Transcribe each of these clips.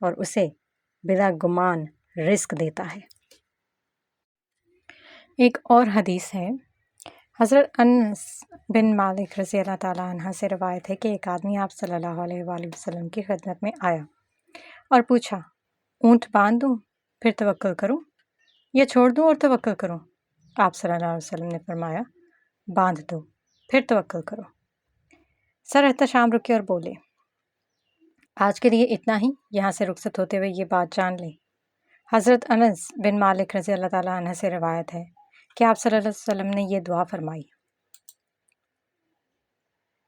اور اسے بلا گمان رزق دیتا ہے۔ ایک اور حدیث ہے، حضرت انس بن مالک رضی اللہ تعالیٰ عنہ سے روایت ہے کہ ایک آدمی آپ صلی اللہ علیہ وآلہ وسلم کی خدمت میں آیا اور پوچھا، اونٹ باندھ دوں پھر توکل کروں یا چھوڑ دوں اور توکل کروں؟ آپ صلی اللہ علیہ وسلم نے فرمایا، باندھ دو پھر توکل کرو۔ سر احتشام رکے اور بولے، آج کے لیے اتنا ہی، یہاں سے رخصت ہوتے ہوئے یہ بات جان لیں۔ حضرت انس بن مالک رضی اللہ تعالیٰ عنہ سے روایت ہے کہ آپ صلی اللہ علیہ وسلم نے یہ دعا فرمائی،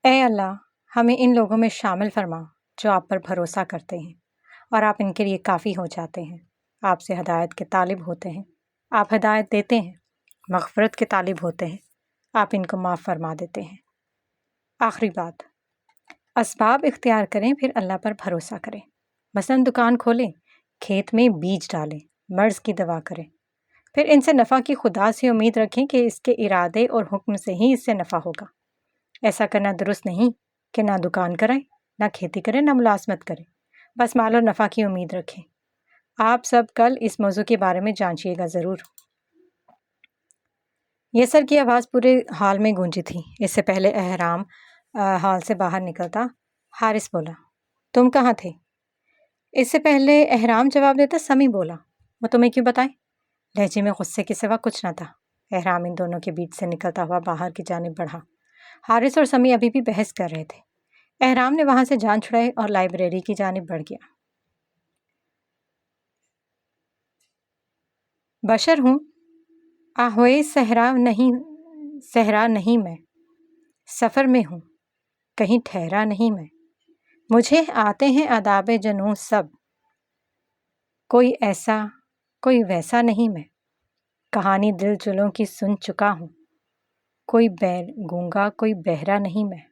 اے اللہ، ہمیں ان لوگوں میں شامل فرما جو آپ پر بھروسہ کرتے ہیں اور آپ ان کے لیے کافی ہو جاتے ہیں، آپ سے ہدایت کے طالب ہوتے ہیں، آپ ہدایت دیتے ہیں، مغفرت کے طالب ہوتے ہیں، آپ ان کو معاف فرما دیتے ہیں۔ آخری بات، اسباب اختیار کریں پھر اللہ پر بھروسہ کریں۔ مثلاً دکان کھولیں، کھیت میں بیج ڈالیں، مرض کی دوا کریں، پھر ان سے نفع کی خدا سے امید رکھیں کہ اس کے ارادے اور حکم سے ہی اس سے نفع ہوگا۔ ایسا کرنا درست نہیں کہ نہ دکان کریں، نہ کھیتی کریں، نہ ملازمت کریں، بس مال اور نفع کی امید رکھیں۔ آپ سب کل اس موضوع کے بارے میں جانچیے گا ضرور۔ یسر کی آواز پورے ہال میں گونجی تھی۔ اس سے پہلے احرام ہال سے باہر نکلتا حارث بولا، تم کہاں تھے؟ اس سے پہلے احرام جواب دیتا سمی بولا، وہ تمہیں کیوں بتائیں؟ لہجے میں غصے کے سوا کچھ نہ تھا۔ احرام ان دونوں کے بیچ سے نکلتا ہوا باہر کی جانب بڑھا۔ حارث اور سمی ابھی بھی بحث کر رہے تھے۔ احرام نے وہاں سے جان چھڑائی اور لائبریری کی جانب بڑھ گیا۔ بشر ہوں، آہوئے صحرا نہیں میں، سفر میں ہوں، کہیں ٹھہرا نہیں میں، مجھے آتے ہیں آداب جنوں سب، کوئی ایسا کوئی ویسا نہیں میں، کہانی دل جلوں کی سن چکا ہوں، کوئی گونگا کوئی بہرا نہیں میں۔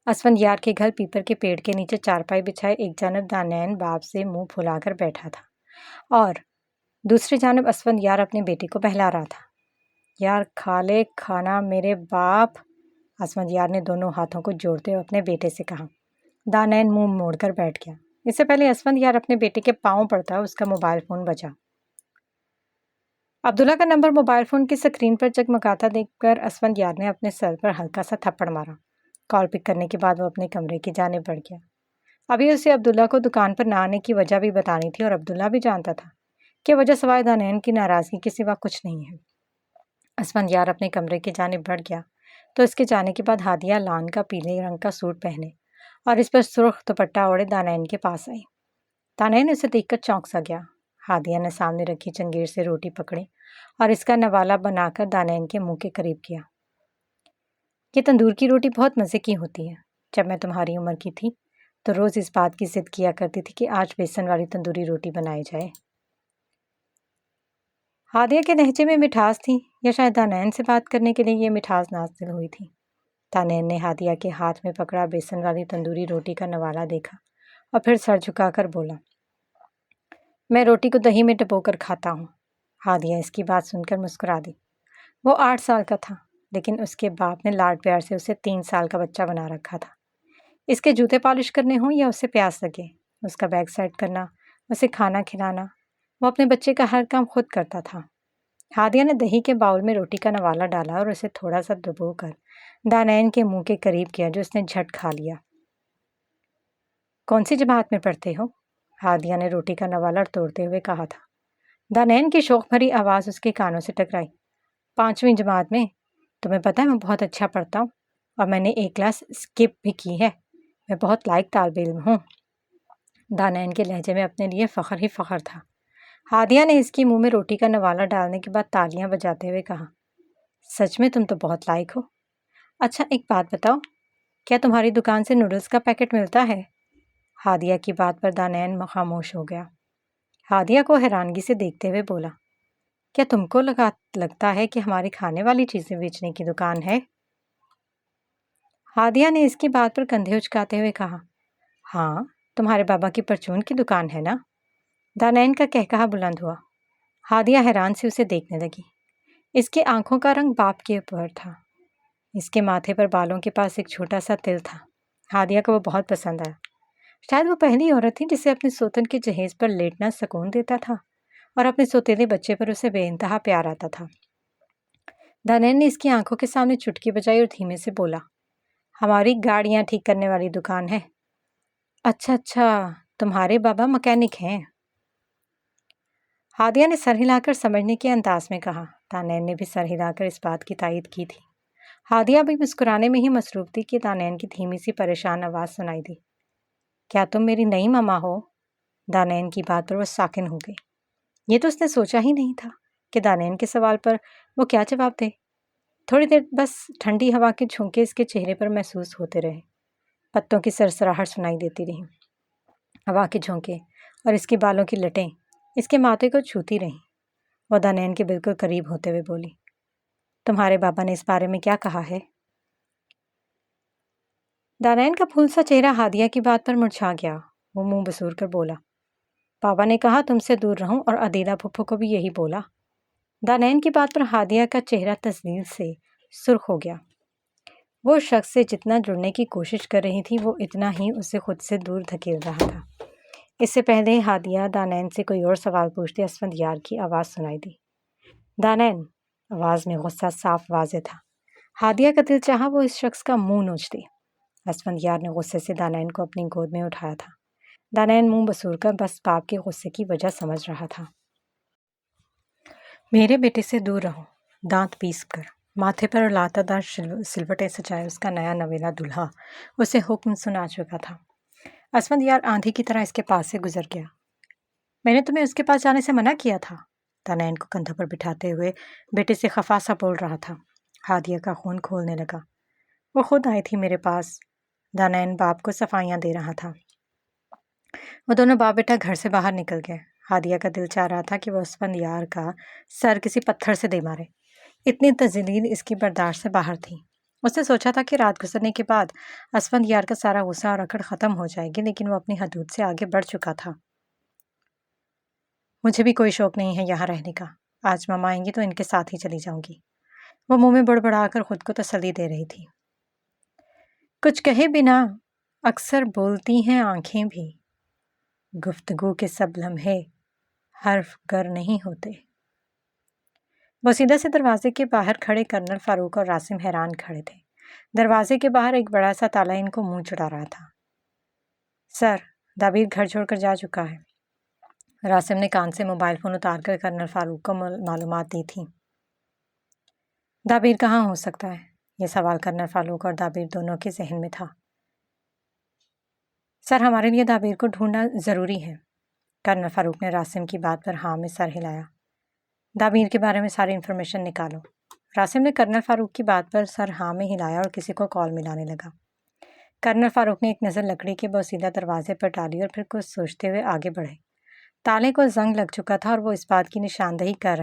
اسفندیار کے گھر پیپر کے پیڑ کے نیچے چارپائی بچھائے ایک جانب دانین باپ سے منہ پھلا کر بیٹھا تھا اور دوسری جانب اسفندیار اپنے بیٹے کو بہلا رہا تھا۔ یار کھا لے کھانا میرے باپ، اسفندیار نے دونوں ہاتھوں کو جوڑتے ہوئے اپنے بیٹے سے کہا۔ دانین منہ موڑ کر بیٹھ گیا۔ اس سے پہلے اسفندیار اپنے بیٹے کے پاؤں پڑتا اس کا موبائل فون بجا۔ عبداللہ کا نمبر موبائل فون کی سکرین پر جگمگاتا دیکھ کر اسفندیار نے اپنے سر پر ہلکا سا تھپڑ مارا۔ کال پک کرنے کے بعد وہ اپنے کمرے کی جانب بڑھ گیا۔ ابھی اسے عبداللہ کو دکان پر نہ آنے کی وجہ بھی بتانی تھی اور عبداللہ بھی جانتا تھا کہ وجہ سوائے دانین کی ناراضگی کے سوا کچھ نہیں ہے۔ اسفندیار اپنے کمرے کی جانب بڑھ گیا تو اس کے جانے کے بعد ہادیہ لان کا پیلے رنگ کا سوٹ پہنے اور اس پر سرخ دوپٹہ اوڑھے دانین کے پاس آئی۔ دانین اسے دیکھ کر چونک سا گیا۔ ہادیہ نے سامنے رکھی چنگیر سے روٹی پکڑی اور اس کا نوالا بنا کر دانین کے منہ کے قریب کیا۔ یہ تندور کی روٹی بہت مزے کی ہوتی ہے۔ جب میں تمہاری عمر کی تھی تو روز اس بات کی ضد کیا کرتی تھی کہ آج بیسن والی تندوری روٹی بنائی جائے۔ ہادیہ کے لہجے میں مٹھاس تھی یا شاید دانین سے بات کرنے کے لیے یہ مٹھاس نازل ہوئی تھی۔ دانین نے ہادیہ کے ہاتھ میں پکڑا بیسن والی تندوری روٹی کا نوالا دیکھا اور پھر سر جھکا کر بولا، میں روٹی کو دہی میں ڈبو کر کھاتا ہوں۔ ہادیہ اس کی بات سن کر مسکرا دی۔ وہ 8 سال کا تھا لیکن اس کے باپ نے لاڈ پیار سے اسے 3 سال کا بچہ بنا رکھا تھا۔ اس کے جوتے پالش کرنے ہوں یا اسے پیاس لگے، اس کا بیگ سیٹ کرنا، اسے کھانا کھلانا، وہ اپنے بچے کا ہر کام خود کرتا تھا۔ ہادیہ نے دہی کے باؤل میں روٹی کا نوالا ڈالا اور اسے تھوڑا سا ڈبو کر دانین کے منہ کے قریب کیا جو اس نے جھٹ کھا لیا۔ کون سی جماعت میں پڑھتے ہو؟ ہادیہ نے روٹی کا نوالا توڑتے ہوئے کہا تھا۔ دانین کی شوق بھری آواز اس کے کانوں سے ٹکرائی۔ 5ویں جماعت میں۔ تمہیں پتہ ہے میں بہت اچھا پڑھتا ہوں اور میں نے ایک کلاس اسکپ بھی کی ہے۔ میں بہت لائق طالب علم ہوں۔ دانین کے لہجے میں اپنے لیے فخر ہی فخر تھا۔ ہادیہ نے اس کی منہ میں روٹی کا نوالا ڈالنے کے بعد تالیاں بجاتے ہوئے کہا، سچ میں تم تو بہت لائق ہو۔ اچھا ایک بات بتاؤ، کیا تمہاری دکان سے نوڈلز کا پیکٹ ملتا ہے؟ ہادیہ کی بات پر دانین خاموش ہو گیا۔ ہادیہ کو حیرانگی سے دیکھتے ہوئے بولا، کیا تم کو لگتا ہے کہ ہماری کھانے والی چیزیں بیچنے کی دکان ہے؟ ہادیہ نے اس کی بات پر کندھے اچکاتے ہوئے کہا، ہاں، تمہارے بابا کی پرچون کی دکان ہے نا؟ دانین کا کہکہا بلند ہوا۔ ہادیہ حیران سے اسے دیکھنے لگی۔ اس کی آنکھوں کا رنگ باپ کے اوپر تھا۔ اس کے ماتھے پر بالوں کے پاس ایک چھوٹا سا تل تھا۔ ہادیہ کو وہ بہت پسند آیا۔ شاید وہ پہلی عورت تھی جسے اپنے سوتن کے جہیز پر لیٹنا سکون دیتا تھا اور اپنے سوتیلے بچے پر اسے بے انتہا پیار آتا تھا۔ دانین نے اس کی آنکھوں کے سامنے چٹکی بجائی اور دھیمے سے بولا، ہماری گاڑیاں ٹھیک کرنے والی دکان ہے۔ اچھا، تمہارے بابا مکینک ہیں؟ ہادیہ نے سر ہلا کر سمجھنے کے انداز میں کہا۔ دانین نے بھی سر ہلا کر اس بات کی تائید کی تھی۔ ہادیہ بھی مسکرانے میں ہی مصروف تھی کہ دانین کی دھیمی سی پریشان آواز سنائی دی، کیا تم میری نئی ماما ہو؟ دانین کی بات پر وہ ساکن ہو گئی۔ یہ تو اس نے سوچا ہی نہیں تھا کہ دانین کے سوال پر وہ کیا جواب دے۔ تھوڑی دیر بس ٹھنڈی ہوا کے جھونکے اس کے چہرے پر محسوس ہوتے رہے، پتوں کی سرسراہٹ سنائی دیتی رہی، ہوا کے جھونکے اور اس کے بالوں کی لٹیں اس کے ماتھے کو چھوتی رہیں۔ وہ دانین کے بالکل قریب ہوتے ہوئے بولی، تمہارے بابا نے اس بارے میں کیا کہا ہے؟ دانین کا پھول سا چہرہ ہادیہ کی بات پر مرجھا گیا۔ وہ منہ بسور کر بولا، بابا نے کہا تم سے دور رہوں اور عدیلہ پھپھو کو بھی یہی بولا۔ دانین کی بات پر ہادیہ کا چہرہ تسلیل سے سرخ ہو گیا۔ وہ شخص سے جتنا جڑنے کی کوشش کر رہی تھی وہ اتنا ہی اسے خود سے دور دھکیل رہا تھا۔ اس سے پہلے ہادیہ دانین سے کوئی اور سوال پوچھتے اسفندیار کی آواز سنائی دی۔ دانین، آواز میں غصہ صاف واضح تھا۔ ہادیہ کا دل چاہا وہ اس شخص کا منہ نوچ دے۔ اسفندیار نے غصے سے دانین کو اپنی گود میں اٹھایا تھا۔ دانین منہ بسور کر بس باپ کے غصے کی وجہ سمجھ رہا تھا۔ میرے بیٹے سے دور رہو، دانت پیس کر ماتھے پر لاتہ دار سلوٹیں سجائے اس کا نیا نویلا دولہا اسے حکم سنا چکا تھا۔ اسفندیار آندھی کی طرح اس کے پاس سے گزر گیا۔ میں نے تمہیں اس کے پاس جانے سے منع کیا تھا، دانین کو کندھوں پر بٹھاتے ہوئے بیٹے سے خفا سا بول رہا تھا۔ ہادیہ کا خون کھولنے لگا۔ وہ خود آئی تھی میرے پاس، دانین باپ کو صفائیاں دے رہا تھا۔ وہ دونوں باپ بیٹا گھر سے باہر نکل گئے۔ ہادیہ کا دل چاہ رہا تھا کہ وہ اسفندیار کا سر کسی پتھر سے دے مارے، اتنی تذلیل اس کی برداشت سے باہر تھی۔ اس نے سوچا تھا کہ رات گزرنے کے بعد اسفندیار کا سارا غصہ اور اکڑ ختم ہو جائے گی، لیکن وہ اپنی حدود سے آگے بڑھ چکا تھا۔ مجھے بھی کوئی شوق نہیں ہے یہاں رہنے کا، آج ماما آئیں گی تو ان کے ساتھ ہی چلی جاؤں گی، وہ منہ میں بڑبڑا کر خود کو تسلی دے رہی تھی۔ کچھ کہے بنا اکثر بولتی ہیں آنکھیں بھی، گفتگو کے سب لمحے حرف گر نہیں ہوتے۔ وسیدہ سے دروازے کے باہر کھڑے کرنل فاروق اور راسم حیران کھڑے تھے۔ دروازے کے باہر ایک بڑا سا تالا ان کو منہ چڑھا رہا تھا۔ سر، دابیر گھر چھوڑ کر جا چکا ہے، راسم نے کان سے موبائل فون اتار کر کرنل فاروق کو معلومات دی تھی۔ دابیر کہاں ہو سکتا ہے؟ یہ سوال کرنل فاروق اور دابیر دونوں کے ذہن میں تھا۔ سر، ہمارے لیے دابیر کو ڈھونڈنا ضروری ہے۔ کرنل فاروق نے راسم کی بات پر ہاں میں سر ہلایا۔ دابیر کے بارے میں ساری انفارمیشن نکالو۔ راسم نے کرنل فاروق کی بات پر سر ہاں میں ہلایا اور کسی کو کال ملانے لگا۔ کرنل فاروق نے ایک نظر لکڑی کے بوسیدہ دروازے پر ڈالی اور پھر کچھ سوچتے ہوئے آگے بڑھے۔ تالے کو زنگ لگ چکا تھا اور وہ اس بات کی نشاندہی کر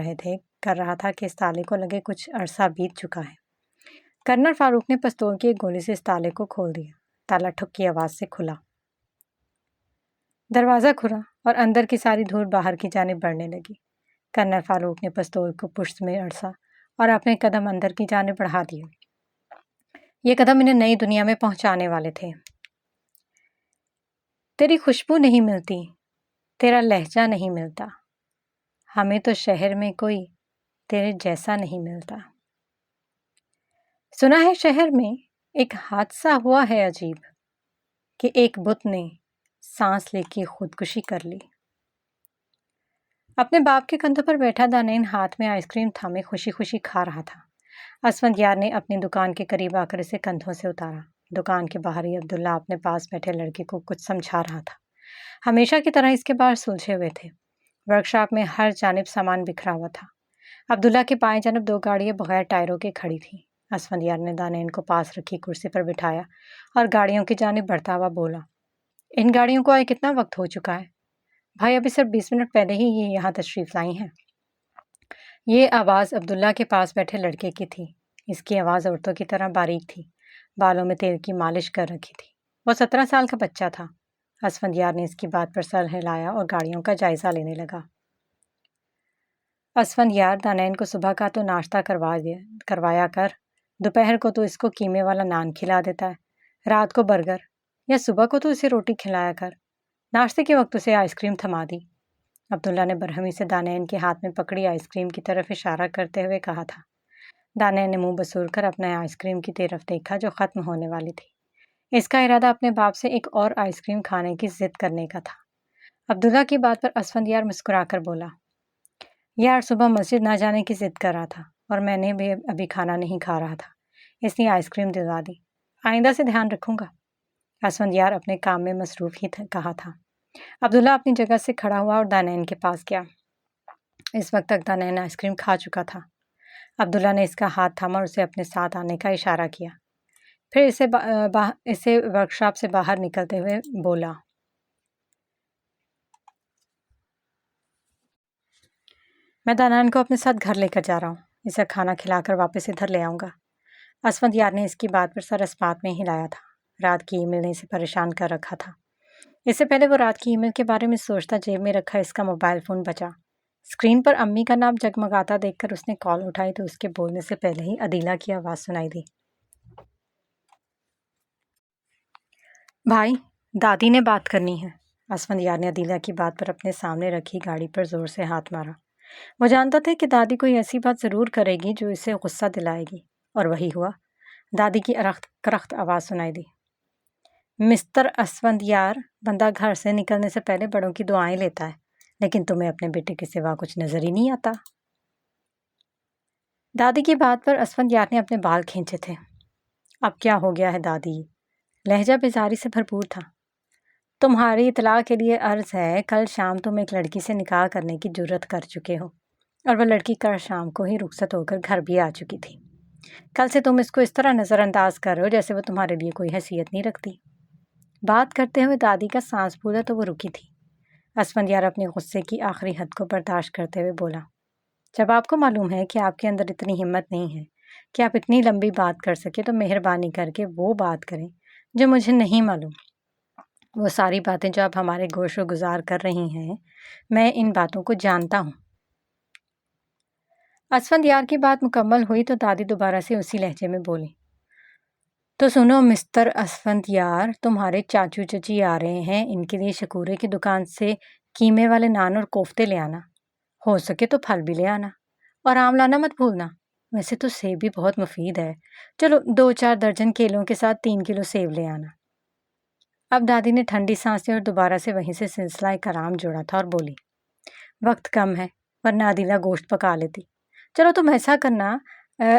رہا تھا کہ اس تالے کو لگے کچھ عرصہ بیت چکا ہے۔ کرنل فاروق نے پستول کی ایک گولی سے اس تالے کو کھول دیا۔ تالا ٹھک کی آواز سے کھلا۔ دروازہ کھلا اور اندر کی ساری دھول باہر کی جانب بڑھنے لگی۔ کرنل فاروق نے پستول کو پشت میں اڑسا اور اپنے قدم اندر کی جانب بڑھا دیے۔ یہ قدم انہیں نئی دنیا میں پہنچانے والے تھے۔ تیری خوشبو نہیں ملتی، تیرا لہجہ نہیں ملتا، ہمیں تو شہر میں کوئی تیرے جیسا نہیں ملتا۔ سنا ہے شہر میں ایک حادثہ ہوا ہے عجیب، کہ ایک بت نے سانس لے کے خودکشی کر لی۔ اپنے باپ کے کندھوں پر بیٹھا دانین ہاتھ میں آئس کریم تھامے خوشی خوشی کھا رہا تھا۔ اسفندیار نے اپنی دکان کے قریب آ کر اسے کندھوں سے اتارا۔ دکان کے باہر ہی عبداللہ اپنے پاس بیٹھے لڑکے کو کچھ سمجھا رہا تھا۔ ہمیشہ کی طرح اس کے بال سلجھے ہوئے تھے۔ ورکشاپ میں ہر جانب سامان بکھرا ہوا تھا۔ عبداللہ کے بائیں جانب 2 گاڑیاں بغیر ٹائروں کے کھڑی تھیں۔ اسفندیار نے دانین کو پاس رکھی کرسی پر بٹھایا اور گاڑیوں کی جانب بڑھتا ہوا بولا، ان گاڑیوں کو آئے کتنا وقت ہو چکا ہے؟ بھائی ابھی صرف 20 منٹ پہلے ہی یہ یہاں تشریف لائی ہیں۔ یہ آواز عبداللہ کے پاس بیٹھے لڑکے کی تھی۔ اس کی آواز عورتوں کی طرح باریک تھی، بالوں میں تیل کی مالش کر رکھی تھی۔ وہ 17 سال کا بچہ تھا۔ اسفندیار نے اس کی بات پر سر ہلایا اور گاڑیوں کا جائزہ لینے لگا۔ اسفندیار، دانین کو صبح کا تو ناشتہ کروایا کر، دوپہر کو تو اس کو قیمے والا نان کھلا دیتا ہے، رات کو برگر، یا صبح کو تو اسے روٹی کھلایا کر، ناشتے کے وقت اسے آئس کریم تھما دی۔ عبداللہ نے برہمی سے دانین کے ہاتھ میں پکڑی آئس کریم کی طرف اشارہ کرتے ہوئے کہا تھا۔ دانین نے منہ بسور کر اپنے آئس کریم کی طرف دیکھا جو ختم ہونے والی تھی۔ اس کا ارادہ اپنے باپ سے ایک اور آئس کریم کھانے کی ضد کرنے کا تھا۔ عبداللہ کی بات پر اسفندیار مسکرا کر بولا، یار صبح مسجد نہ جانے کی ضد کر رہا تھا اور میں نے بھی ابھی کھانا نہیں کھا رہا تھا، اس لیے آئس کریم دلوا دی۔ آئندہ سے دھیان رکھوں گا۔ اسفندیار اپنے کام میں مصروف ہی کہا تھا۔ عبداللہ اپنی جگہ سے کھڑا ہوا اور دانین کے پاس گیا۔ اس وقت تک دانین آئس کریم کھا چکا تھا۔ عبداللہ نے اس کا ہاتھ تھاما اور اسے اپنے ساتھ آنے کا اشارہ کیا، پھر اسے ورک شاپ سے باہر نکلتے ہوئے بولا، میں دانین کو اپنے ساتھ گھر لے کر جا رہا ہوں، اسے کھانا کھلا کر واپس ادھر لے آؤں گا۔ اسفندیار نے اس کی بات پر سر اسپات میں ہلایا تھا۔ رات کی ای میل نے اسے پریشان کر رکھا تھا۔ اس سے پہلے وہ رات کی ای میل کے بارے میں سوچتا، جیب میں رکھا اس کا موبائل فون بچا۔ اسکرین پر امی کا نام جگمگاتا دیکھ کر اس نے کال اٹھائی تو اس کے بولنے سے پہلے ہی عدیلہ کی آواز سنائی دی، بھائی دادی نے بات کرنی ہے۔ اسفندیار نے عدیلہ کی بات پر اپنے سامنے رکھی گاڑی پر زور سے ہاتھ مارا۔ وہ جانتا تھا کہ دادی کوئی ایسی بات ضرور کرے گی جو اسے غصہ دلائے گی، اور وہی ہوا۔ دادی کی ارخت کرخت آواز سنائی دی، مسٹر اسفندیار، بندہ گھر سے نکلنے سے پہلے بڑوں کی دعائیں لیتا ہے، لیکن تمہیں اپنے بیٹے کے سوا کچھ نظر ہی نہیں آتا۔ دادی کی بات پر اسفندیار نے اپنے بال کھینچے تھے۔ اب کیا ہو گیا ہے دادی؟ لہجہ بیزاری سے بھرپور تھا۔ تمہاری اطلاع کے لیے عرض ہے، کل شام تم ایک لڑکی سے نکاح کرنے کی جرت کر چکے ہو، اور وہ لڑکی کل شام کو ہی رخصت ہو کر گھر بھی آ چکی تھی۔ کل سے تم اس کو اس طرح نظر انداز کر رہے ہو جیسے وہ تمہارے لیے کوئی حیثیت نہیں رکھتی۔ بات کرتے ہوئے دادی کا سانس پھولا تو وہ رکی تھی۔ اسفندیار اپنے غصے کی آخری حد کو برداشت کرتے ہوئے بولا، جب آپ کو معلوم ہے کہ آپ کے اندر اتنی ہمت نہیں ہے کہ آپ اتنی لمبی بات کر سکے تو مہربانی کر کے وہ بات کریں جو مجھے نہیں معلوم۔ وہ ساری باتیں جو آپ ہمارے گوش و گزار کر رہی ہیں، میں ان باتوں کو جانتا ہوں۔ اسفندیار کی بات مکمل ہوئی تو دادی دوبارہ سے اسی لہجے میں بولی، تو سنو مسٹر اسفندیار، تمہارے چاچو چچی آ رہے ہیں، ان کے لیے شکورے کی دکان سے قیمے والے نان اور کوفتے لے آنا، ہو سکے تو پھل بھی لے آنا، اور آم لانا مت بھولنا۔ ویسے تو سیب بھی بہت مفید ہے، چلو 2-4 درجن کیلوں کے ساتھ 3 کلو سیب لے آنا۔ اب دادی نے ٹھنڈی سانس لی اور دوبارہ سے وہیں سے سلسلہ کلام جوڑا تھا اور بولی، وقت کم ہے ورنہ عدیلہ گوشت پکا لیتی۔ چلو تم ایسا کرنا،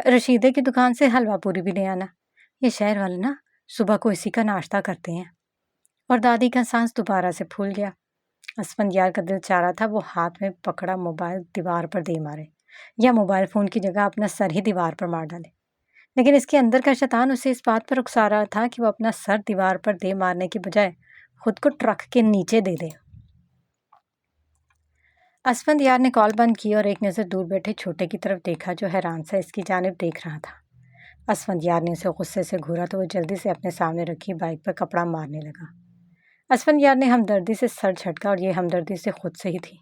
رشیدے کی دکان سے حلوہ پوری بھی لے آنا، یہ شہر والے نا صبح کو اسی کا ناشتہ کرتے ہیں۔ اور دادی کا سانس دوبارہ سے پھول گیا۔ اسفندیار کا دل چاہ رہا تھا وہ ہاتھ میں پکڑا موبائل دیوار پر دے مارے، یا موبائل فون کی جگہ اپنا سر ہی دیوار پر مار ڈالے، لیکن اس کے اندر کا شیطان اسے اس بات پر اکسا رہا تھا کہ وہ اپنا سر دیوار پر دے مارنے کی بجائے خود کو ٹرک کے نیچے دے دے۔ اسفندیار نے کال بند کی اور ایک نظر دور بیٹھے چھوٹے کی طرف دیکھا جو حیران سا اس کی جانب دیکھ رہا تھا۔ اسفندیار نے اسے غصے سے گھورا تو وہ جلدی سے اپنے سامنے رکھی بائک پر کپڑا مارنے لگا۔ اسفندیار نے ہمدردی سے سر جھٹکا، اور یہ ہمدردی سے خود سے ہی تھی۔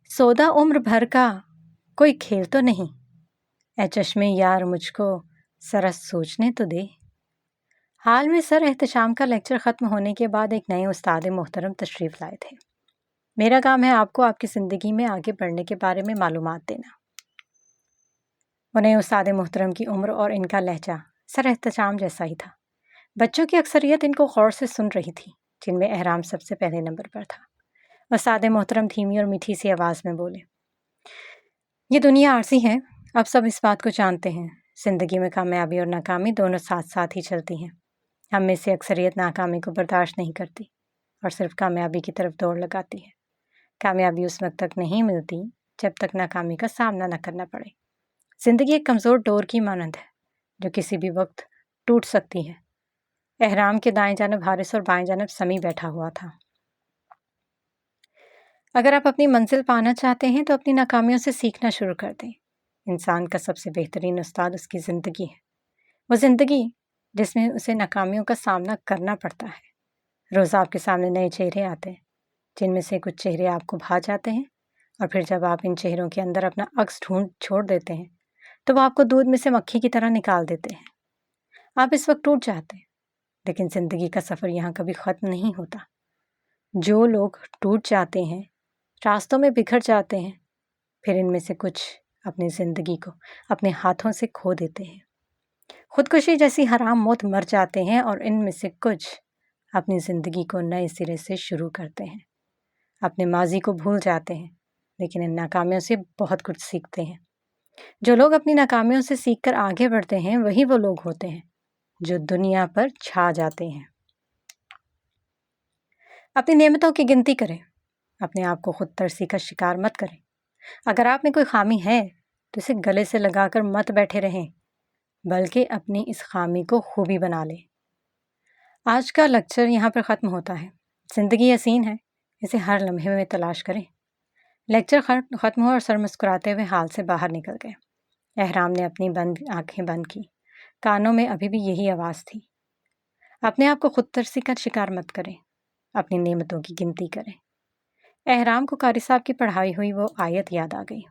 سودا عمر بھر کا، کوئی کھیل تو نہیں؟ اے چشمے یار مجھ کو ذرا سوچنے تو دے۔ حال میں سر احتشام کا لیکچر ختم ہونے کے بعد ایک نئے استاد محترم تشریف لائے تھے۔ میرا کام ہے آپ کو آپ کی زندگی میں آگے بڑھنے کے بارے میں معلومات دینا۔ وہ نئے استاد محترم کی عمر اور ان کا لہجہ سر احتشام جیسا ہی تھا۔ بچوں کی اکثریت ان کو غور سے سن رہی تھی، جن میں احرام سب سے پہلے نمبر پر تھا۔ استاد محترم دھیمی اور میٹھی سی آواز میں بولے، یہ دنیا عارضی ہے، اب سب اس بات کو جانتے ہیں، زندگی میں کامیابی اور ناکامی دونوں ساتھ ساتھ ہی چلتی ہیں۔ ہم میں سے اکثریت ناکامی کو برداشت نہیں کرتی اور صرف کامیابی کی طرف دوڑ لگاتی ہے۔ کامیابی اس وقت تک نہیں ملتی جب تک ناکامی کا سامنا نہ کرنا پڑے۔ زندگی ایک کمزور ڈور کی مانند ہے جو کسی بھی وقت ٹوٹ سکتی ہے۔ احرام کے دائیں جانب حارث اور بائیں جانب سمی بیٹھا ہوا تھا۔ اگر آپ اپنی منزل پانا چاہتے ہیں تو اپنی ناکامیوں سے سیکھنا شروع کر دیں۔ انسان کا سب سے بہترین استاد اس کی زندگی ہے، وہ زندگی جس میں اسے ناکامیوں کا سامنا کرنا پڑتا ہے۔ روز آپ کے سامنے نئے چہرے آتے ہیں، جن میں سے کچھ چہرے آپ کو بھا جاتے ہیں، اور پھر جب آپ ان چہروں کے اندر اپنا عکس ڈھونڈ چھوڑ دیتے ہیں تو وہ آپ کو دودھ میں سے مکھی کی طرح نکال دیتے ہیں۔ آپ اس وقت ٹوٹ جاتے ہیں، لیکن زندگی کا سفر یہاں کبھی ختم نہیں ہوتا۔ جو لوگ ٹوٹ جاتے ہیں، راستوں میں بکھر جاتے ہیں، پھر ان میں سے کچھ اپنی زندگی کو اپنے ہاتھوں سے کھو دیتے ہیں، خودکشی جیسی حرام موت مر جاتے ہیں، اور ان میں سے کچھ اپنی زندگی کو نئے سرے سے شروع کرتے ہیں، اپنے ماضی کو بھول جاتے ہیں، لیکن ان ناکامیوں سے بہت کچھ سیکھتے ہیں۔ جو لوگ اپنی ناکامیوں سے سیکھ کر آگے بڑھتے ہیں وہی وہ لوگ ہوتے ہیں جو دنیا پر چھا جاتے ہیں۔ اپنی نعمتوں کی گنتی کریں، اپنے آپ کو خود ترسی کا شکار مت کریں۔ اگر آپ میں کوئی خامی ہے تو اسے گلے سے لگا کر مت بیٹھے رہیں، بلکہ اپنی اس خامی کو خوبی بنا لیں۔ آج کا لیکچر یہاں پر ختم ہوتا ہے۔ زندگی حسین ہے، اسے ہر لمحے میں تلاش کریں۔ لیکچر ختم ہوا اور سر مسکراتے ہوئے ہال سے باہر نکل گئے۔ احرام نے اپنی آنکھیں بند کی، کانوں میں ابھی بھی یہی آواز تھی۔ اپنے آپ کو خود ترسی کا شکار مت کریں، اپنی نعمتوں کی گنتی کریں۔ احرام کو قاری صاحب کی پڑھائی ہوئی وہ آیت یاد آ گئی،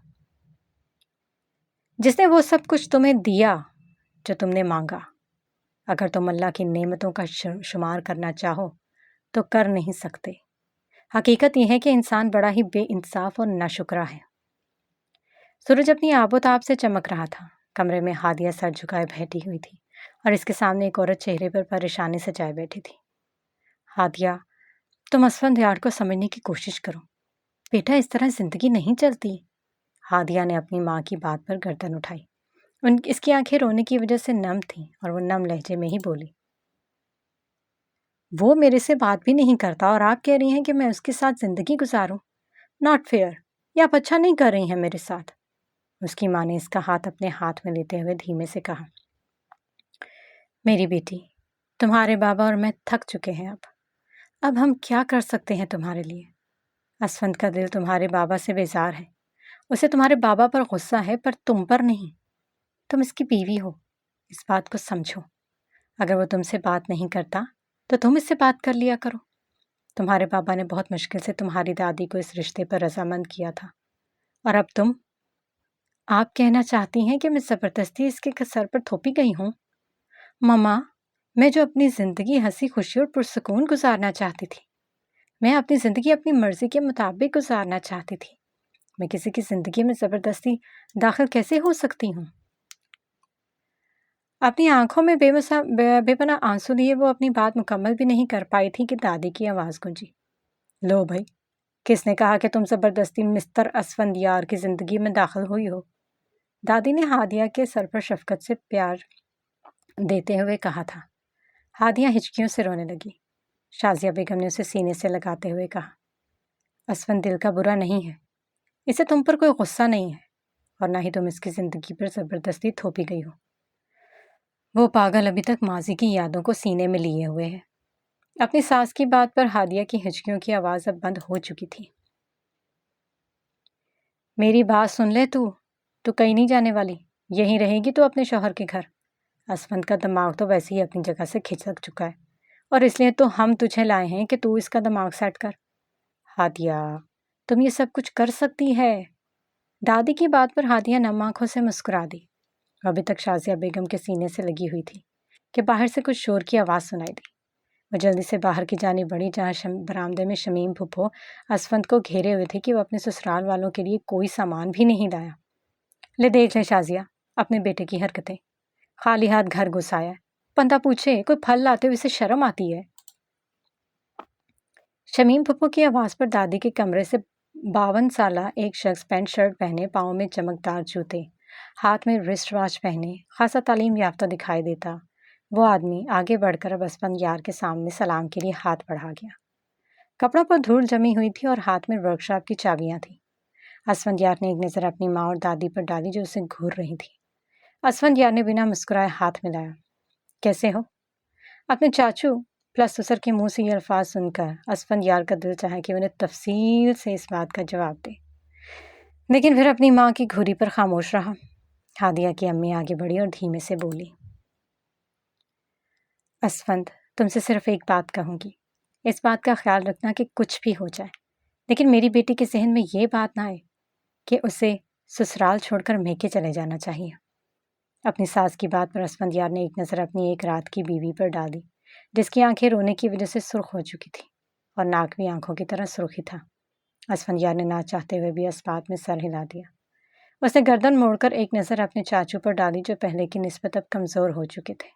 جس نے وہ سب کچھ تمہیں دیا جو تم نے مانگا۔ اگر تم اللہ کی نعمتوں کا شمار کرنا چاہو تو کر نہیں سکتے۔ حقیقت یہ ہے کہ انسان بڑا ہی بے انصاف اور ناشکرا ہے۔ سورج اپنی آب و تاب سے چمک رہا تھا۔ کمرے میں ہادیہ سر جھکائے بیٹھی ہوئی تھی اور اس کے سامنے ایک عورت چہرے پر پریشانی سے جائے بیٹھی تھی۔ ہادیہ، تم اسفندیار کو سمجھنے کی کوشش کرو، بیٹا اس طرح زندگی نہیں چلتی۔ ہادیہ نے اپنی ماں کی بات پر گردن اٹھائی۔ اس کی آنکھیں رونے کی وجہ سے نم تھیں اور وہ نم لہجے میں ہی بولی، وہ میرے سے بات بھی نہیں کرتا اور آپ کہہ رہی ہیں کہ میں اس کے ساتھ زندگی گزاروں؟ ناٹ فیئر، یہ آپ اچھا نہیں کر رہی ہیں میرے ساتھ۔ اس کی ماں نے اس کا ہاتھ اپنے ہاتھ میں لیتے ہوئے دھیمے سے کہا، میری بیٹی، تمہارے بابا اور میں تھک چکے ہیں۔ اب ہم کیا کر سکتے ہیں تمہارے لیے؟ اسفند کا دل تمہارے بابا سے بیزار ہے، اسے تمہارے بابا پر غصہ ہے پر تم پر نہیں۔ تم اس کی بیوی ہو، اس بات کو سمجھو۔ اگر وہ تم سے بات نہیں کرتا تو تم اس سے بات کر لیا کرو۔ تمہارے بابا نے بہت مشکل سے تمہاری دادی کو اس رشتے پر رضامند کیا تھا، اور اب آپ کہنا چاہتی ہیں کہ میں زبردستی اس کے سر پر تھوپی گئی ہوں؟ ماما، میں جو اپنی زندگی ہنسی خوشی اور پرسکون گزارنا چاہتی تھی، میں اپنی زندگی اپنی مرضی کے مطابق گزارنا چاہتی تھی، میں کسی کی زندگی میں زبردستی داخل کیسے ہو سکتی ہوں؟ اپنی آنکھوں میں بے پناہ آنسو لیے وہ اپنی بات مکمل بھی نہیں کر پائی تھی کہ دادی کی آواز گونجی، لو بھائی، کس نے کہا کہ تم زبردستی مسٹر اسفندیار کی زندگی میں داخل ہوئی ہو؟ دادی نے ہادیہ کے سر پر شفقت سے پیار دیتے ہوئے کہا تھا۔ ہادیہ ہچکیوں سے رونے لگی۔ شازیہ بیگم نے اسے سینے سے لگاتے ہوئے کہا، اسفند دل کا برا نہیں ہے، اسے تم پر کوئی غصہ نہیں ہے، اور نہ ہی تم اس کی زندگی پر زبردستی تھوپی گئی ہو۔ وہ پاگل ابھی تک ماضی کی یادوں کو سینے میں لیے ہوئے ہے۔ اپنی ساس کی بات پر ہادیہ کی ہچکیوں کی آواز اب بند ہو چکی تھی۔ میری بات سن لے، تو کہیں نہیں جانے والی، یہیں رہے گی تو اپنے شوہر کے گھر۔ اسفند کا دماغ تو ویسے ہی اپنی جگہ سے کھسک چکا ہے، اور اس لیے تو ہم تجھے لائے ہیں کہ تو اس کا دماغ سیٹ کر۔ ہادیہ، تم یہ سب کچھ کر سکتی ہے۔ دادی کی بات پر ہادیہ نم آنکھوں سے مسکرا دی۔ ابھی تک شازیہ بیگم کے سینے سے لگی ہوئی تھی کہ باہر سے کچھ شور کی آواز سنائی دی۔ وہ جلدی سے باہر کی جانب بڑھی، جہاں برآمدے میں شمیم پھپھو اسفند کو گھیرے ہوئے تھے کہ وہ اپنے سسرال والوں کے لیے کوئی سامان بھی نہیں لایا۔ لے دیکھ لے شازیہ اپنے بیٹے کی حرکتیں، خالی ہاتھ گھر گھس آیا ہے، بندہ پوچھے کوئی پھل لاتے ہوئے اسے شرم آتی ہے؟ شمیم پھپھو کی آواز پر دادی کے کمرے سے 52 سالہ ایک شخص پینٹ شرٹ پہنے، پاؤں میں چمکدار جوتے، ہاتھ میں رسٹ واچ پہنے، خاصا تعلیم یافتہ دکھائی دیتا وہ آدمی آگے بڑھ کر اب اسفندیار کے سامنے سلام کے لیے ہاتھ بڑھا گیا۔ کپڑوں پر دھول جمی ہوئی تھی اور ہاتھ میں ورک شاپ کی چابیاں تھیں۔ اسفندیار نے ایک نظر اپنی ماں اور دادی پر ڈالی جو اسے گھور رہی تھی۔ اسفندیار نے بنا مسکرائے ہاتھ ملایا۔ کیسے ہو؟ اپنے چاچو پلس سسر کے منہ سے یہ الفاظ سن کر اسفندیار کا دل چاہا کہ انہیں تفصیل سے اس بات کا جواب دے، لیکن پھر اپنی ماں کی گھوری پر خاموش رہا۔ ہادیہ کی امی آگے بڑھی اور دھیمے سے بولی، اسفند، تم سے صرف ایک بات کہوں گی، اس بات کا خیال رکھنا کہ کچھ بھی ہو جائے، لیکن میری بیٹی کے ذہن میں یہ بات نہ آئے کہ اسے سسرال چھوڑ کر میکے چلے جانا چاہیے۔ اپنی ساس کی بات پر اسفندیار نے ایک نظر اپنی ایک رات کی بیوی پر ڈال دی جس کی آنکھیں رونے کی وجہ سے سرخ ہو چکی تھی اور ناک بھی آنکھوں کی طرح سرخ ہی تھا۔ اسفندیار نے نہ چاہتے ہوئے بھی اسباب میں سر ہلا دیا۔ اس نے گردن موڑ کر ایک نظر اپنے چاچو پر ڈالی جو پہلے کی نسبت اب کمزور ہو چکے تھے۔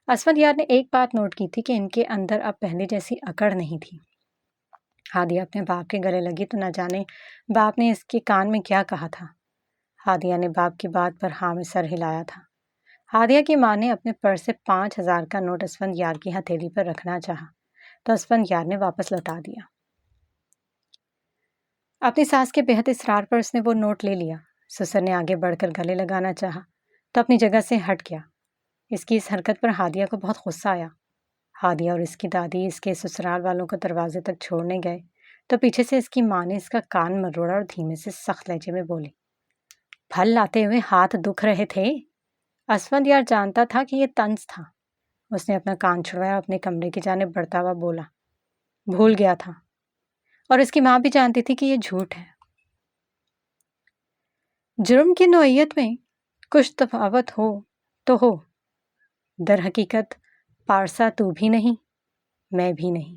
اسفندیار نے ایک بات نوٹ کی تھی کہ ان کے اندر اب پہلے جیسی اکڑ نہیں تھی۔ ہادیہ اپنے باپ کے گلے لگی تو نہ جانے باپ نے اس کے کان میں کیا کہا تھا۔ ہادیہ نے باپ کی بات پر ہاں میں سر ہلایا تھا۔ ہادیہ کی ماں نے اپنے پرس سے 5,000 کا نوٹ اسفندیار کی ہتھیلی پر رکھنا چاہا تو اسفندیار نے واپس لوٹا دیا۔ اپنی ساس کے بےحد اصرار پر اس نے وہ نوٹ لے لیا۔ سسر نے آگے بڑھ کر گلے لگانا چاہا تو اپنی جگہ سے ہٹ گیا۔ اس کی اس حرکت پر ہادیہ کو بہت غصہ آیا۔ ہادیہ اور اس کی دادی اس کے سسرال والوں کو دروازے تک چھوڑنے گئے تو پیچھے سے اس کی ماں نے اس کا کان مروڑا اور دھیمے سے سخت لہجے میں بولی، پھل لاتے ہوئے ہاتھ دکھ رہے تھے؟ اسفندیار جانتا تھا کہ یہ طنز تھا۔ اس نے اپنا کان چھڑوایا اور اپنے کمرے کی جانب بڑھتا ہوا بولا، بھول گیا تھا۔ اور اس کی ماں بھی جانتی تھی کہ یہ جھوٹ ہے۔ جرم کی نوعیت میں کچھ تفاوت ہو تو ہو، در حقیقت پارسا تو بھی نہیں، میں بھی نہیں۔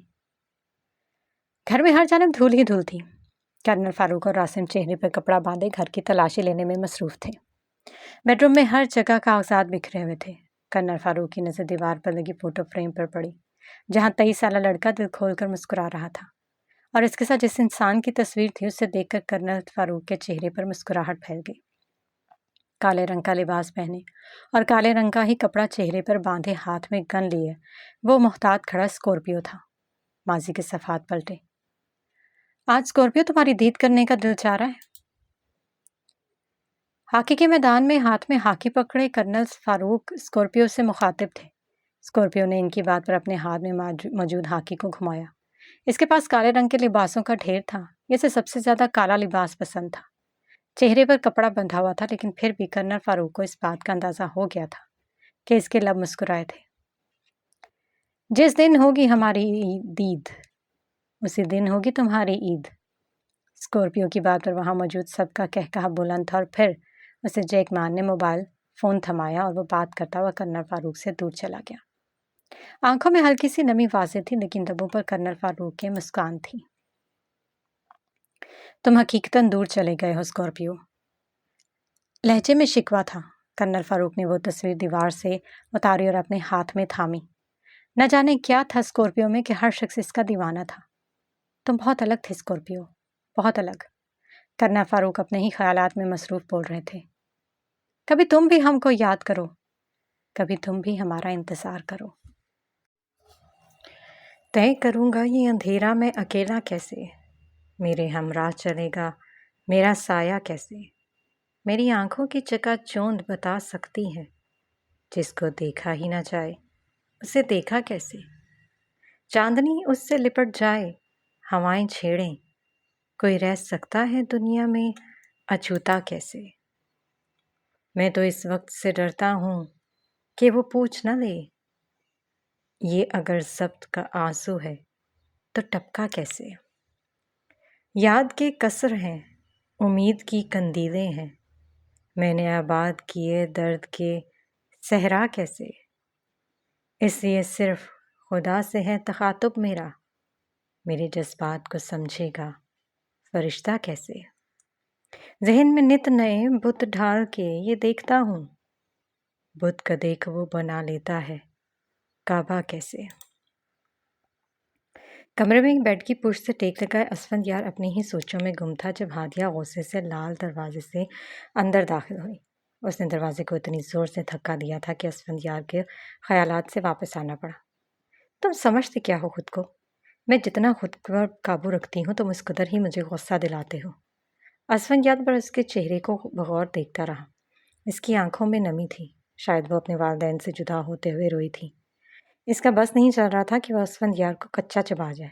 گھر میں ہر جانب دھول ہی دھول تھی۔ کرنل فاروق اور راسم چہرے پر کپڑا باندھے گھر کی تلاشی لینے میں مصروف تھے۔ بیڈ روم میں ہر جگہ کاغذات بکھرے ہوئے تھے۔ کرنل فاروق کی نظر دیوار پر لگی فوٹو فریم پر پڑی جہاں 23 سالہ لڑکا دل کھول کر مسکرا رہا تھا، اور اس کے ساتھ جس انسان کی تصویر تھی اسے دیکھ کر کرنل فاروق کے چہرے پر مسکراہٹ پھیل گئی۔ کالے رنگ کا لباس پہنے اور کالے رنگ کا ہی کپڑا چہرے پر باندھے ہاتھ میں گن لیے وہ محتاط کھڑا اسکورپیو تھا۔ ماضی کے صفحات پلٹے۔ آج اسکورپیو تمہاری دید کرنے کا دل چاہ رہا ہے؟ ہاکی کے میدان میں ہاتھ میں ہاکی پکڑے کرنل فاروق اسکورپیو سے مخاطب تھے۔ اسکورپیو نے ان کی بات پر اپنے ہاتھ میں موجود ہاکی کو گھمایا۔ اس کے پاس کالے رنگ کے لباسوں کا ڈھیر تھا۔ اسے سب سے زیادہ کالا لباس پسند تھا۔ چہرے پر کپڑا بندھا ہوا تھا، لیکن پھر بھی کرنل فاروق کو اس بات کا اندازہ ہو گیا تھا کہ اس کے لب مسکرائے تھے۔ جس دن ہوگی ہماری دید، اسی دن ہوگی تمہاری عید۔ اسکورپیو کی بات پر وہاں موجود سب کا کہکہا بلند تھا، اور پھر اسے جیک مان نے موبائل فون تھمایا اور وہ بات کرتا ہوا کرنل فاروق سے دور چلا گیا۔ آنکھوں میں ہلکی سی نمی واضح تھی، لیکن لبوں پر کرنل فاروق کے مسکان تھی۔ تم حقیقتاً دور چلے گئے ہو اسکورپیو، لہجے میں شکوہ تھا۔ کرنل فاروق نے وہ تصویر دیوار سے اتاری اور اپنے ہاتھ میں تھامی۔ نہ جانے کیا تھا اسکورپیو میں کہ ہر شخص اس کا دیوانہ تھا۔ تم بہت الگ تھے اسکورپیو، بہت الگ۔ کرنل فاروق اپنے ہی خیالات میں مصروف بول رہے تھے۔ کبھی تم بھی ہم کو یاد کرو، کبھی تم بھی ہمارا انتظار کرو۔ طے کروں گا یہ اندھیرا میں اکیلا کیسے، میرے ہمراہ چلے گا میرا سایہ کیسے، میری آنکھوں کی چکا چوند بتا سکتی ہے، جس کو دیکھا ہی نہ جائے اسے دیکھا کیسے، چاندنی اس سے لپٹ جائے ہوائیں چھیڑیں، کوئی رہ سکتا ہے دنیا میں اچھوتا کیسے، میں تو اس وقت سے ڈرتا ہوں کہ وہ پوچھ نہ لے، یہ اگر ضبط کا آنسو ہے تو ٹپکا کیسے، یاد کے قصر ہیں امید کی قندیلیں ہیں، میں نے آباد کیے درد کے صحرا کیسے، اس لیے صرف خدا سے ہے تخاطب میرا، میرے جذبات کو سمجھے گا فرشتہ کیسے، ذہن میں نت نئے بت ڈھال کے یہ دیکھتا ہوں، بت کا دیکھ وہ بنا لیتا ہے کعبہ کیسے۔ کمرے میں ایک بیڈ کی پشت سے ٹیک لگائے اسفندیار اپنی ہی سوچوں میں گم تھا جب ہادیہ غصے سے لال دروازے سے اندر داخل ہوئی۔ اس نے دروازے کو اتنی زور سے دھکا دیا تھا کہ اسفندیار کے خیالات سے واپس آنا پڑا۔ تم سمجھتے کیا ہو خود کو؟ میں جتنا خود پر قابو رکھتی ہوں تم اس قدر ہی مجھے غصہ دلاتے ہو۔ اسفندیار پر اس کے چہرے کو بغور دیکھتا رہا۔ اس کی آنکھوں میں نمی تھی، شاید وہ اپنے والدین سے جدا ہوتے ہوئے روئی تھی۔ اس کا بس نہیں چل رہا تھا کہ وہ اسفندیار کو کچا چبا جائے۔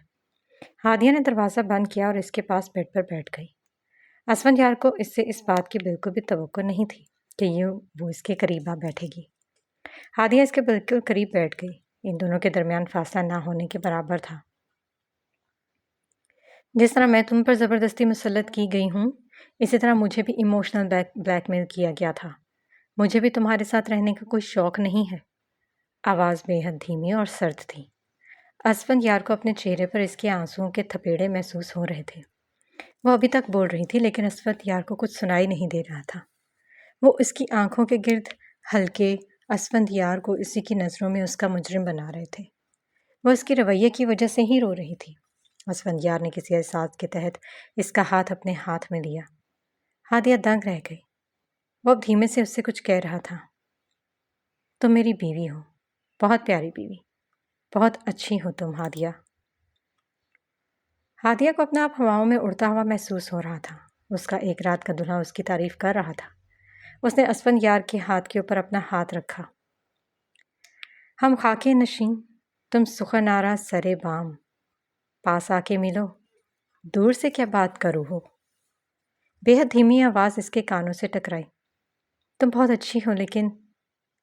ہادیہ نے دروازہ بند کیا اور اس کے پاس بیڈ پر بیٹھ گئی۔ اسفندیار کو اس سے اس بات کی بالکل بھی توقع نہیں تھی کہ وہ اس کے قریب آ بیٹھے گی۔ ہادیہ اس کے بالکل قریب بیٹھ گئی۔ ان دونوں کے درمیان فاصلہ نہ ہونے کے برابر تھا۔ جس طرح میں تم پر زبردستی مسلط کی گئی ہوں، اسی طرح مجھے بھی ایموشنل بلیک میل کیا گیا تھا۔ مجھے بھی تمہارے ساتھ رہنے کا کوئی شوق نہیں ہے۔ آواز بے حد دھیمی اور سرد تھی۔ اسفندیار کو اپنے چہرے پر اس کے آنسوؤں کے تھپیڑے محسوس ہو رہے تھے۔ وہ ابھی تک بول رہی تھی لیکن اسفندیار کو کچھ سنائی نہیں دے رہا تھا۔ وہ اس کی آنکھوں کے گرد ہلکے اسفندیار کو اسی کی نظروں میں اس کا مجرم بنا رہے تھے۔ وہ اس کے رویے کی وجہ سے ہی رو رہی تھی۔ اسفندیار نے کسی احساس کے تحت اس کا ہاتھ اپنے ہاتھ میں لیا۔ ہادیہ دنگ رہ گئی۔ وہ اب دھیمے سے اس سے کچھ کہہ رہا تھا۔ تم میری بیوی ہو، بہت پیاری بیوی، بہت اچھی ہو تم ہادیہ۔ ہادیہ کو اپنا آپ ہواؤں میں اڑتا ہوا محسوس ہو رہا تھا۔ اس کا ایک رات کا دلہا اس کی تعریف کر رہا تھا۔ اس نے اسفندیار کے ہاتھ کے اوپر اپنا ہاتھ رکھا۔ ہم خاکے نشین، تم سخن آرا سرے بام، پاس آ کے ملو، دور سے کیا بات کرو ہو۔ بے حد دھیمی آواز اس کے کانوں سے ٹکرائی۔ تم بہت اچھی ہو لیکن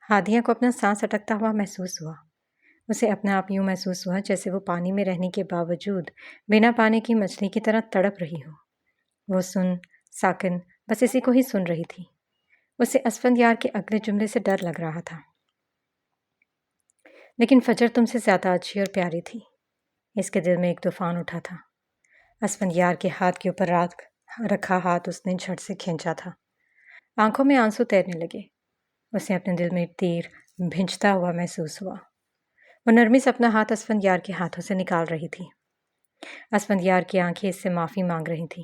ہادیہ کو اپنا سانس اٹکتا ہوا محسوس ہوا۔ اسے اپنا آپ یوں محسوس ہوا جیسے وہ پانی میں رہنے کے باوجود بنا پانی کی مچھلی کی طرح تڑپ رہی ہو۔ وہ ساکن بس اسی کو ہی سن رہی تھی۔ اسے اسفندیار کے اگلے جملے سے ڈر لگ رہا تھا۔ لیکن فجر تم سے زیادہ اچھی اور پیاری تھی۔ اس کے دل میں ایک طوفان اٹھا تھا۔ اسفندیار کے ہاتھ کے اوپر رکھا ہاتھ اس نے جھٹ سے کھینچا تھا۔ آنکھوں میں آنسو تیرنے لگے۔ اسے اپنے دل میں تیر بھنجتا ہوا محسوس ہوا۔ وہ نرمی سے اپنا ہاتھ اسفندیار کے ہاتھوں سے نکال رہی تھی۔ اسفندیار کی آنکھیں اس سے معافی مانگ رہی تھیں۔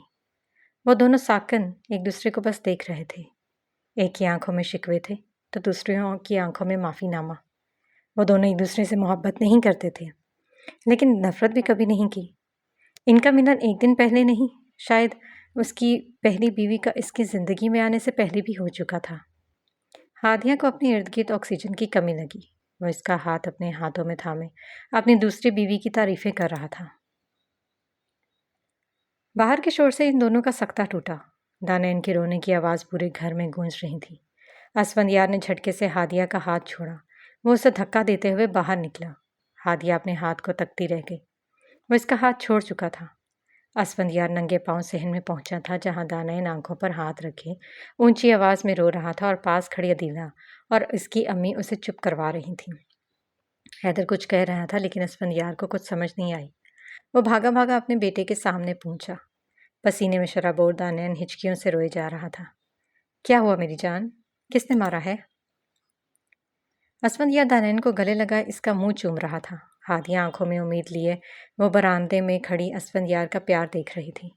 وہ دونوں ساکن ایک دوسرے کو بس دیکھ رہے تھے۔ ایک کی آنکھوں میں شکوے تھے تو دوسروں کی آنکھوں میں معافی نامہ۔ وہ دونوں ایک دوسرے سے محبت نہیں کرتے تھے لیکن نفرت بھی کبھی نہیں کی۔ ان کا ملن ایک دن پہلے نہیں، شاید اس کی پہلی بیوی کا اس کی زندگی میں آنے سے پہلے بھی ہو چکا تھا۔ ہادیہ کو اپنے ارد گرد آکسیجن کی کمی لگی۔ وہ اس کا ہاتھ اپنے ہاتھوں میں تھامے اپنی دوسری بیوی کی تعریفیں کر رہا تھا۔ باہر کے شور سے ان دونوں کا سکتہ ٹوٹا۔ دانین کے رونے کی آواز پورے گھر میں گونج رہی تھی۔ اسفندیار نے جھٹکے سے ہادیہ کا ہاتھ چھوڑا۔ وہ اسے دھکا دیتے ہوئے باہر نکلا۔ ہادیہ اپنے ہاتھ کو تکتی رہ گئی۔ وہ اس کا ہاتھ چھوڑ چکا تھا۔ اسفندیار ننگے پاؤں صحن میں پہنچا تھا جہاں دانین آنکھوں پر ہاتھ رکھے اونچی آواز میں رو رہا تھا اور پاس کھڑی عدیلہ اور اس کی امی اسے چپ کروا رہی تھیں۔ حیدر کچھ کہہ رہا تھا لیکن اسفندیار کو کچھ سمجھ نہیں آئی۔ وہ بھاگا بھاگا اپنے بیٹے کے سامنے پہنچا۔ پسینے میں شرابور دانین ہچکیوں سے روئے جا رہا تھا۔ کیا ہوا میری جان؟ کس نے مارا ہے؟ اسفندیار دانین کو گلے لگا اس کا منہ چوم رہا تھا۔ ہادیہ آنکھوں میں امید لیے وہ برآمدے میں کھڑی اسفندیار کا پیار دیکھ رہی تھی۔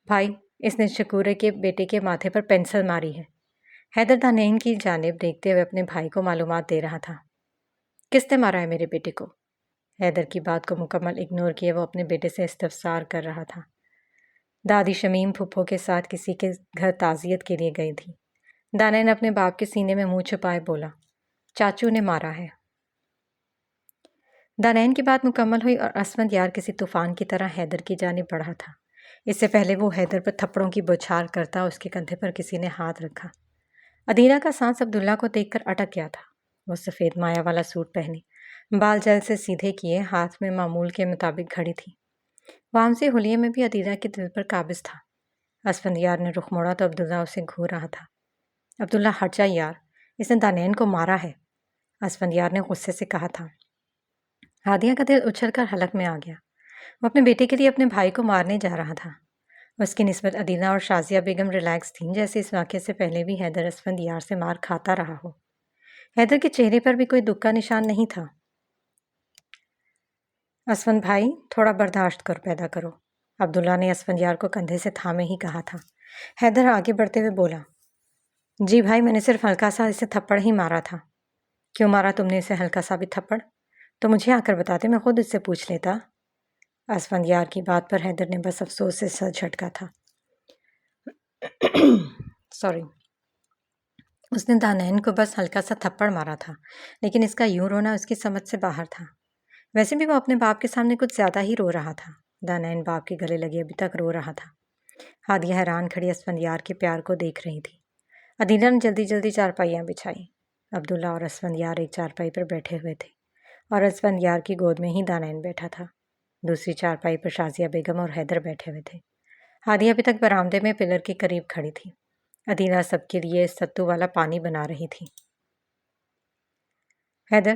بھائی، اس نے شکورے کے بیٹے کے ماتھے پر پینسل ماری ہے۔ حیدر دانین کی جانب دیکھتے ہوئے اپنے بھائی کو معلومات دے رہا تھا۔ کس نے مارا ہے میرے بیٹے کو؟ حیدر کی بات کو مکمل اگنور کیے وہ اپنے بیٹے سے استفسار کر رہا تھا۔ دادی شمیم پھپھو کے ساتھ کسی کے گھر تعزیت کے لیے گئی تھی۔ دانین اپنے باپ کے سینے میں منہ چھپائے بولا، چاچو نے مارا ہے۔ دانین کی بات مکمل ہوئی اور اسفندیار کسی طوفان کی طرح حیدر کی جانب بڑھا تھا۔ اس سے پہلے وہ حیدر پر تھپڑوں کی بوچھار کرتا اس کے کندھے پر کسی نے ہاتھ رکھا۔ عدیلہ کا سانس عبداللہ کو دیکھ کر اٹک گیا تھا۔ وہ سفید مایا والا سوٹ پہنے، بال جل سے سیدھے کیے، ہاتھ میں معمول کے مطابق گھڑی تھی۔ وامسی حلیے میں بھی عدیلہ کے دل پر قابض تھا۔ اسفندیار نے رخ موڑا تو عبداللہ اسے گھور رہا تھا۔ عبداللہ ہٹ جا یار، اس نے دانین کو مارا ہے، اسفندیار نے غصے سے کہا تھا۔ ہادیہ کا دل اچھل کر حلق میں آ گیا۔ وہ اپنے بیٹے کے لیے اپنے بھائی کو مارنے جا رہا تھا۔ اس کی نسبت عدیلہ اور شازیہ بیگم ریلیکس تھیں، جیسے اس واقعے سے پہلے بھی حیدر اسفندیار سے مار کھاتا رہا ہو۔ حیدر کے چہرے پر بھی کوئی دکھ کا نشان نہیں تھا۔ اسفند بھائی، تھوڑا برداشت کر پیدا کرو، عبداللہ نے اسفندیار کو کندھے سے تھامے ہی کہا تھا۔ حیدر آگے بڑھتے ہوئے بولا، جی بھائی، میں نے صرف ہلکا سا اسے تھپڑ ہی مارا تھا۔ کیوں مارا تم نے اسے ہلکا سا بھی تھپڑ؟ تو مجھے آ کر بتاتے، میں خود اس سے پوچھ لیتا۔ اسفندیار کی بات پر حیدر نے بس افسوس سے سر جھٹکا تھا۔ اس نے دانین کو بس ہلکا سا تھپڑ مارا تھا، لیکن اس کا یوں رونا اس کی سمجھ سے باہر تھا۔ ویسے بھی وہ اپنے باپ کے سامنے کچھ زیادہ ہی رو رہا تھا۔ دانین باپ کے گلے لگے ابھی تک رو رہا تھا۔ ہادیہ حیران کھڑی اسفندیار کے پیار کو دیکھ رہی تھی۔ عدیلہ نے جلدی جلدی چارپائیاں بچھائی۔ عبداللہ اور اسفندیار ایک چارپائی پر بیٹھے ہوئے تھے اور اسفندیار کی گود میں ہی دانین بیٹھا تھا۔ دوسری چارپائی پر شازیہ بیگم اور حیدر بیٹھے ہوئے تھے۔ ہادیہ ابھی تک برآمدے میں پلر کے قریب کھڑی تھی۔ عدیلہ سب کے لیے ستو والا پانی بنا رہی تھی۔ حیدر،